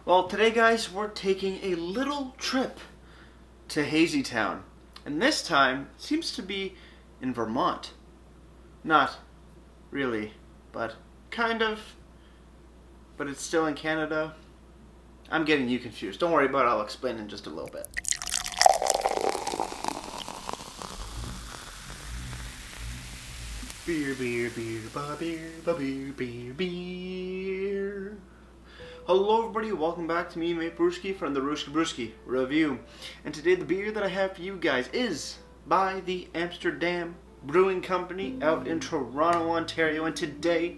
Well, today, guys, we're taking a little trip to Hazy Town, and this time seems to be in Vermont. Not really, but kind of. But it's still in Canada. I'm getting you confused. Don't worry about it. I'll explain in just a little bit. Beer, beer, beer, ba beer, ba beer, beer, beer. Hello everybody, welcome back to me, mate Brewski from the Brewski Review. And today the beer that I have for you guys is by the Amsterdam Brewing Company out in Toronto, Ontario. And today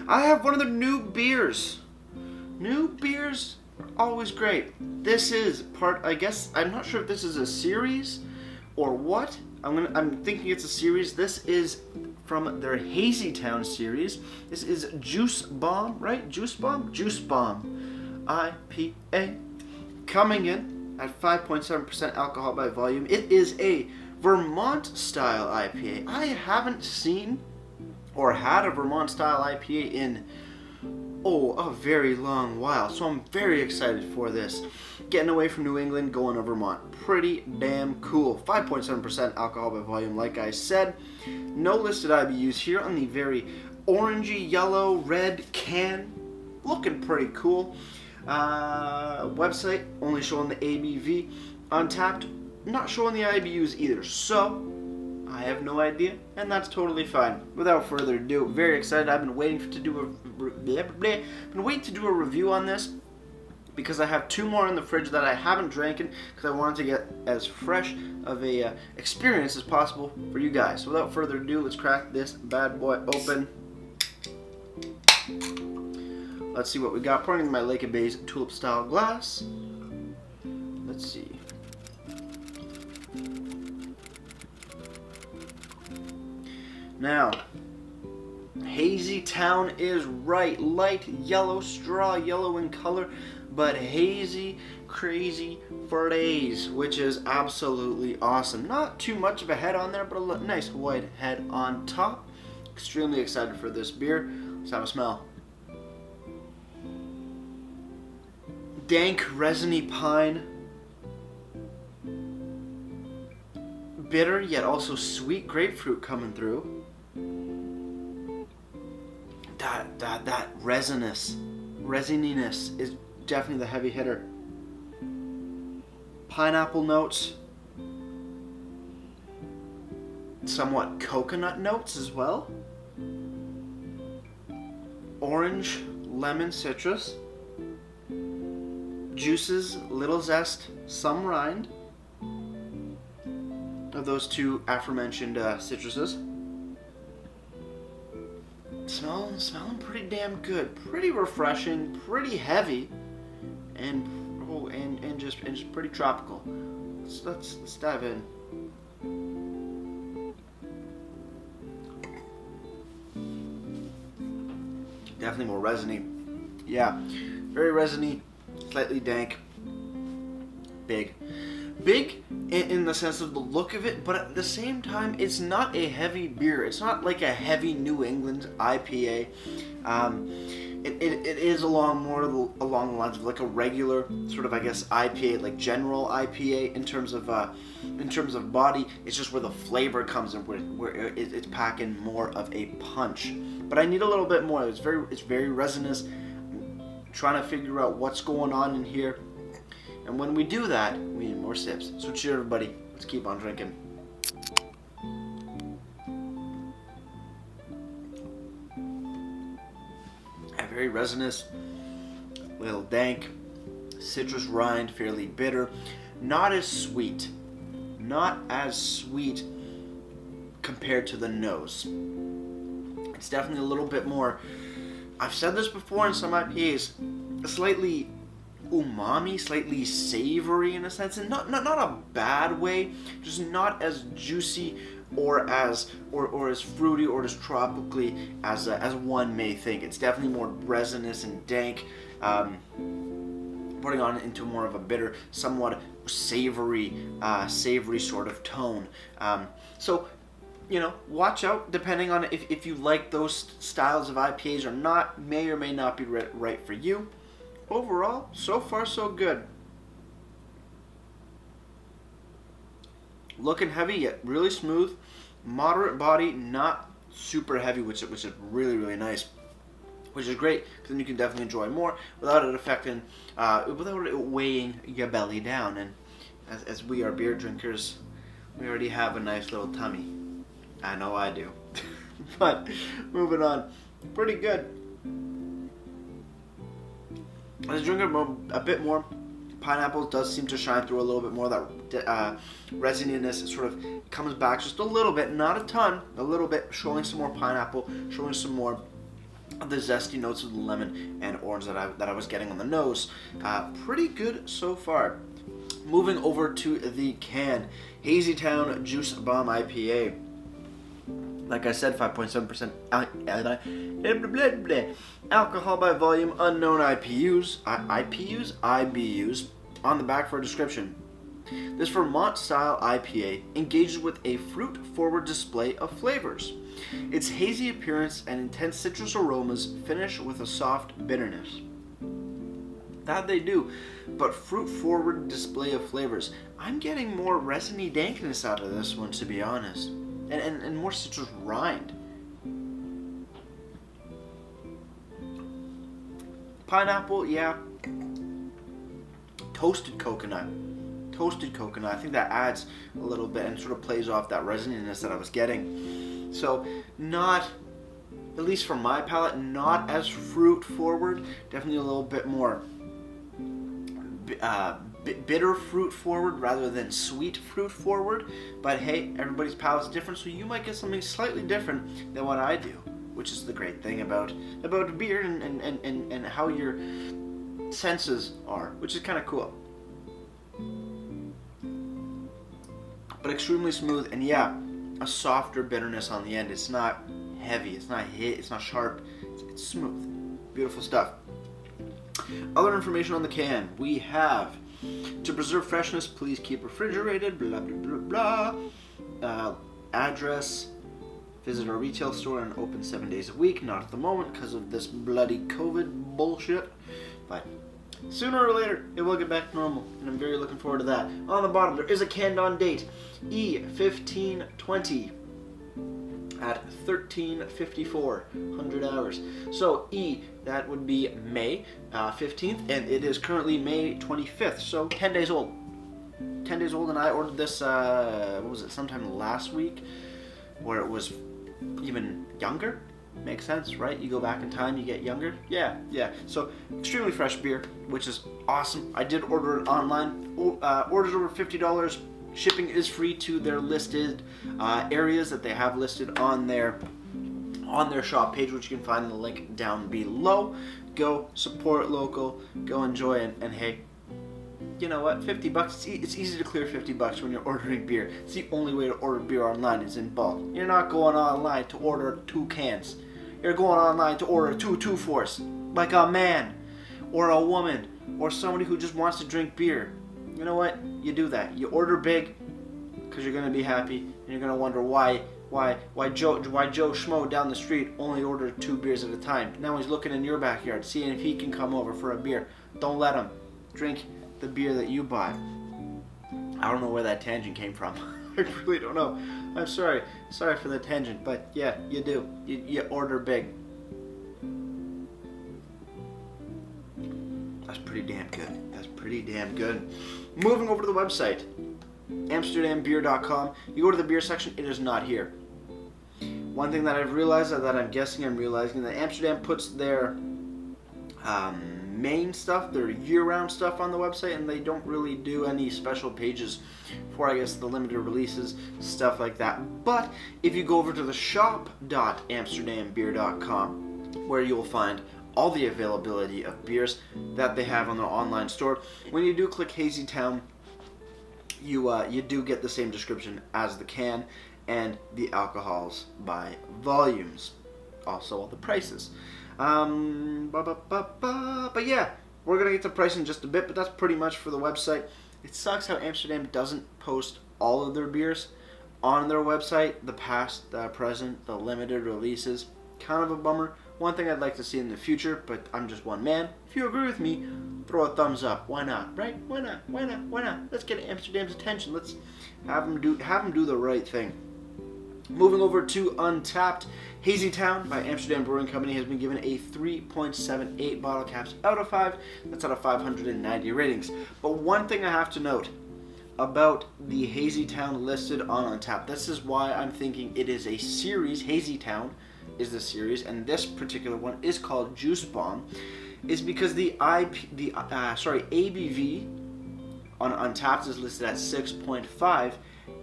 I have one of their new beers. New beers are always great. This is part, I guess, I'm not sure if this is a series or what. I'm thinking it's a series. This is from their Hazy Town series. This is Juice Bomb, right? Juice Bomb? Juice Bomb IPA. Coming in at 5.7% alcohol by volume. It is a Vermont style IPA. I haven't seen or had a Vermont style IPA in a very long while. So I'm very excited for this. Getting away from New England, going to Vermont. Pretty damn cool. 5.7% alcohol by volume, like I said. No listed IBUs here on the very orangey, yellow, red can. Looking pretty cool. Website only showing the ABV. Untapped, not showing the IBUs either. So I have no idea, and that's totally fine. Without further ado, very excited. I've been waiting to do a review on this because I have two more in the fridge that I haven't drank because I wanted to get as fresh of a experience as possible for you guys. So without further ado, let's crack this bad boy open. Let's see what we got. Pouring in my Lake of Bays tulip style glass. Let's see. Now, Hazy Town is right. Light yellow, straw yellow in color, but hazy, crazy for days, which is absolutely awesome. Not too much of a head on there, but a nice white head on top. Extremely excited for this beer. Let's have a smell. Dank, resiny pine. Bitter, yet also sweet grapefruit coming through. That resininess is definitely the heavy hitter. Pineapple notes, somewhat coconut notes as well. Orange, lemon, citrus. Juices, little zest, some rind of those two aforementioned citruses. Smelling pretty damn good, pretty refreshing, pretty heavy, and just pretty tropical. Let's dive in. Definitely more resiny. Yeah, very resiny, slightly dank, big in the sense of the look of it, but at the same time, it's not a heavy beer. It's not like a heavy New England IPA. It is along the lines of like a regular sort of, I guess, IPA, like general IPA in terms of body. It's just where the flavor comes in, where it's packing more of a punch. But I need a little bit more. It's very resinous. I'm trying to figure out what's going on in here. And when we do that, we need more sips. So cheers, everybody. Let's keep on drinking. Very resinous, little dank, citrus rind, fairly bitter. Not as sweet compared to the nose. It's definitely a little bit more, I've said this before in some IPAs, slightly umami, slightly savory in a sense, and not a bad way, just not as juicy or as fruity or as tropically as one may think. It's definitely more resinous and dank, putting on into more of a bitter, somewhat savory sort of tone. So, watch out depending on if you like those styles of IPAs or not. May or may not be right for you. overall, so far so good. Looking heavy yet really smooth, moderate body, not super heavy, which is really, really nice. Which is great, because then you can definitely enjoy more without it affecting, without it weighing your belly down. And as we are beer drinkers, we already have a nice little tummy. I know I do. But moving on, pretty good. As a drinker, a bit more pineapple does seem to shine through a little bit more. That resininess sort of comes back just a little bit, not a ton, a little bit, showing some more pineapple, showing some more of the zesty notes of the lemon and orange that I was getting on the nose. Pretty good so far. Moving over to the can, Hazy Town Juice Bomb IPA. Like I said, 5.7% alcohol by volume, unknown IBUs on the back for a description. This Vermont style IPA engages with a fruit-forward display of flavors. Its hazy appearance and intense citrus aromas finish with a soft bitterness. That they do, but fruit-forward display of flavors. I'm getting more resiny dankness out of this one, to be honest, and more citrus rind. Pineapple, yeah. Toasted coconut. I think that adds a little bit and sort of plays off that resininess that I was getting. So not, at least for my palate, not as fruit forward. Definitely a little bit more bitter fruit forward rather than sweet fruit forward. But hey, everybody's palate's different, so you might get something slightly different than what I do, which is the great thing about beer and how your senses are, which is kind of cool. But extremely smooth, and yeah, a softer bitterness on the end. It's not heavy, it's not sharp, it's smooth. Beautiful stuff. Other information on the can, we have: to preserve freshness, please keep refrigerated, blah blah blah blah. Address: visit our retail store and open 7 days a week. Not at the moment because of this bloody COVID bullshit, but sooner or later it will get back to normal, and I'm very looking forward to that. On the bottom there is a canned on date, E1520 at 13:54, 100 hours. So E, that would be May 15th, and it is currently May 25th, so 10 days old. 10 days old, and I ordered this, what was it, sometime last week, where it was even younger. Makes sense, right? You go back in time, you get younger. Yeah. So extremely fresh beer, which is awesome. I did order it online. Orders over $50. Shipping is free to their listed areas that they have listed on their shop page, which you can find in the link down below. Go support local. Go enjoy, and hey, you know what? $50. It's easy to clear $50 when you're ordering beer. It's the only way to order beer online is in bulk. You're not going online to order 2 cans. You're going online to order 2 2-4s, like a man or a woman or somebody who just wants to drink beer. You know what? You do that. You order big because you're gonna be happy, and you're gonna wonder why Joe Schmo down the street only ordered 2 beers at a time. Now he's looking in your backyard, seeing if he can come over for a beer. Don't let him. Drink the beer that you buy. I don't know where that tangent came from. I really don't know. I'm sorry for the tangent, but yeah, you do. You order big. That's pretty damn good. Moving over to the website, amsterdambeer.com. You go to the beer section, it is not here. One thing that I've realized, that I'm realizing, that Amsterdam puts their main stuff, their year-round stuff on the website, and they don't really do any special pages for, I guess, the limited releases, stuff like that. But if you go over to the shop.amsterdambeer.com, where you'll find all the availability of beers that they have on their online store, when you do click Hazy Town, you do get the same description as the can and the alcohols by volumes, also all the prices. But yeah, we're gonna get to price in just a bit, but that's pretty much for the website. It sucks how Amsterdam doesn't post all of their beers on their website, the past, the present, the limited releases. Kind of a bummer. One thing I'd like to see in the future, but I'm just one man. If you agree with me, throw a thumbs up. Why not? Right? Why not? Why not? Why not? Let's get Amsterdam's attention. Let's have them do the right thing. Moving over to Untapped, Hazy Town by Amsterdam Brewing Company has been given a 3.78 bottle caps out of 5. That's out of 590 ratings. But one thing I have to note about the Hazy Town listed on Untapped, this is why I'm thinking it is a series. Hazy Town is the series, and this particular one is called Juice Bomb, is because the ABV on Untapped is listed at 6.5,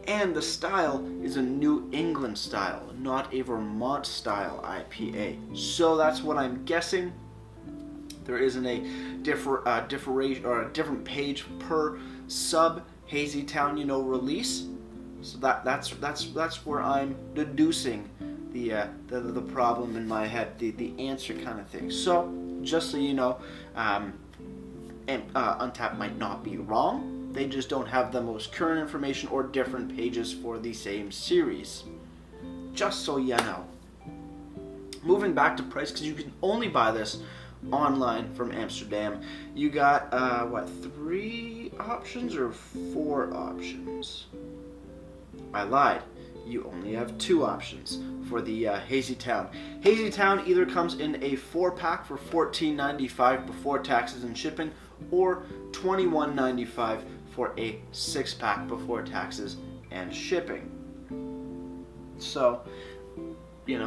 and the style is a New England style, not a Vermont style IPA. So that's what I'm guessing. There isn't a different page per sub Hazy Town, release. So that's where I'm deducing the problem in my head, the answer kind of thing. So just so you know, Untapped might not be wrong. They just don't have the most current information or different pages for the same series. Just so you know. Moving back to price, because you can only buy this online from Amsterdam. You got 3 options or 4 options? I lied. You only have 2 options for the Hazy Town. Hazy Town either comes in a 4-pack for $14.95 before taxes and shipping, or $21.95 for a 6-pack before taxes and shipping. So, you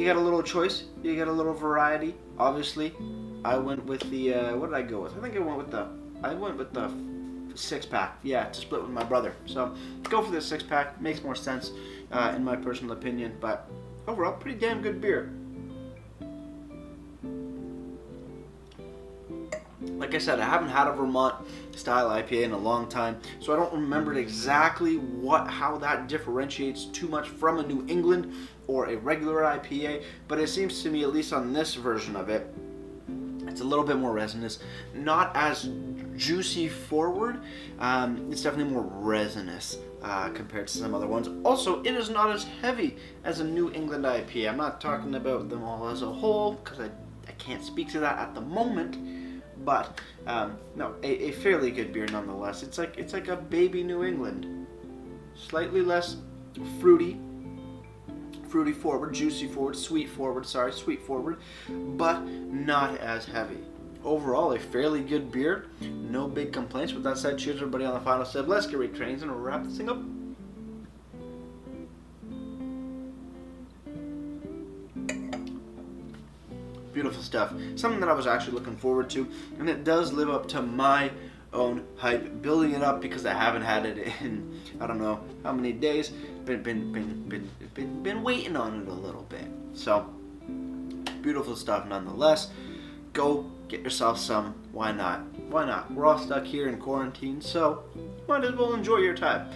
got a little choice. You got a little variety. Obviously, I went with the what did I go with? I think I went with the 6-pack. Yeah, to split with my brother. So go for the 6-pack. Makes more sense in my personal opinion. But overall, pretty damn good beer. Like I said, I haven't had a Vermont style IPA in a long time, so I don't remember exactly how that differentiates too much from a New England or a regular IPA, but it seems to me, at least on this version of it, it's a little bit more resinous, not as juicy forward. It's definitely more resinous compared to some other ones. Also, it is not as heavy as a New England IPA. I'm not talking about them all as a whole, because I can't speak to that at the moment. But no, a fairly good beer nonetheless. It's like a baby New England, slightly less fruity forward, juicy forward, sweet forward, but not as heavy. Overall, a fairly good beer. No big complaints. With that said, cheers everybody on the final sip. Let's get retrains and wrap this thing up. Beautiful stuff. Something that I was actually looking forward to, and it does live up to my own hype. Building it up because I haven't had it in I don't know how many days. Been waiting on it a little bit. So beautiful stuff nonetheless. Go get yourself some. Why not? Why not? We're all stuck here in quarantine, so might as well enjoy your time.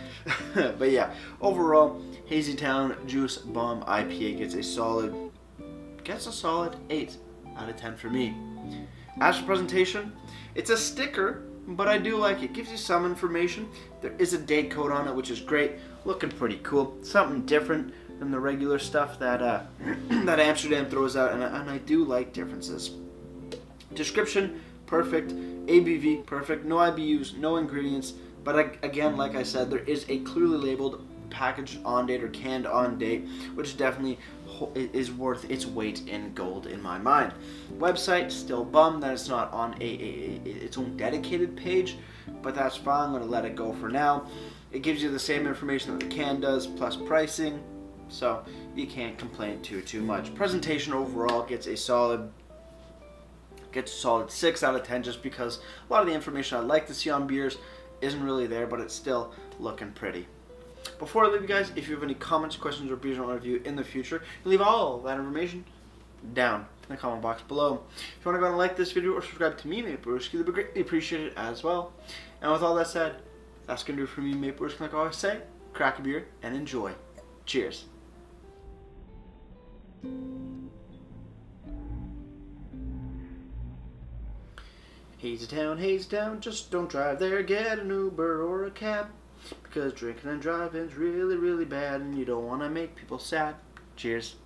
But yeah, overall, Hazy Town Juice Bomb IPA gets a solid 8 out of 10 for me. As for presentation, it's a sticker, but I do like it. Gives you some information. There is a date code on it, which is great. Looking pretty cool. Something different than the regular stuff that that Amsterdam throws out, and I do like differences. Description, perfect. ABV, perfect. No IBUs, no ingredients. But again, like I said, there is a clearly labeled packaged on date or canned on date, which definitely is worth its weight in gold in my mind. Website, still bummed that it's not on its own dedicated page, but that's fine. I'm going to let it go for now. It gives you the same information that the can does, plus pricing, so you can't complain too much. Presentation overall gets a solid 6 out of 10, just because a lot of the information I'd like to see on beers isn't really there, but it's still looking pretty. Before I leave you guys, if you have any comments, questions, or beers I want to review in the future, leave all that information down in the comment box below. If you want to go and like this video or subscribe to me, Mate Brewski, that'd be greatly appreciated as well. And with all that said, that's going to do it for me, Mate Brewski. Like I always say, crack a beer and enjoy. Cheers. Hazy Town, just don't drive there, get an Uber or a cab. Because drinking and driving's really, really bad, and you don't want to make people sad. Cheers.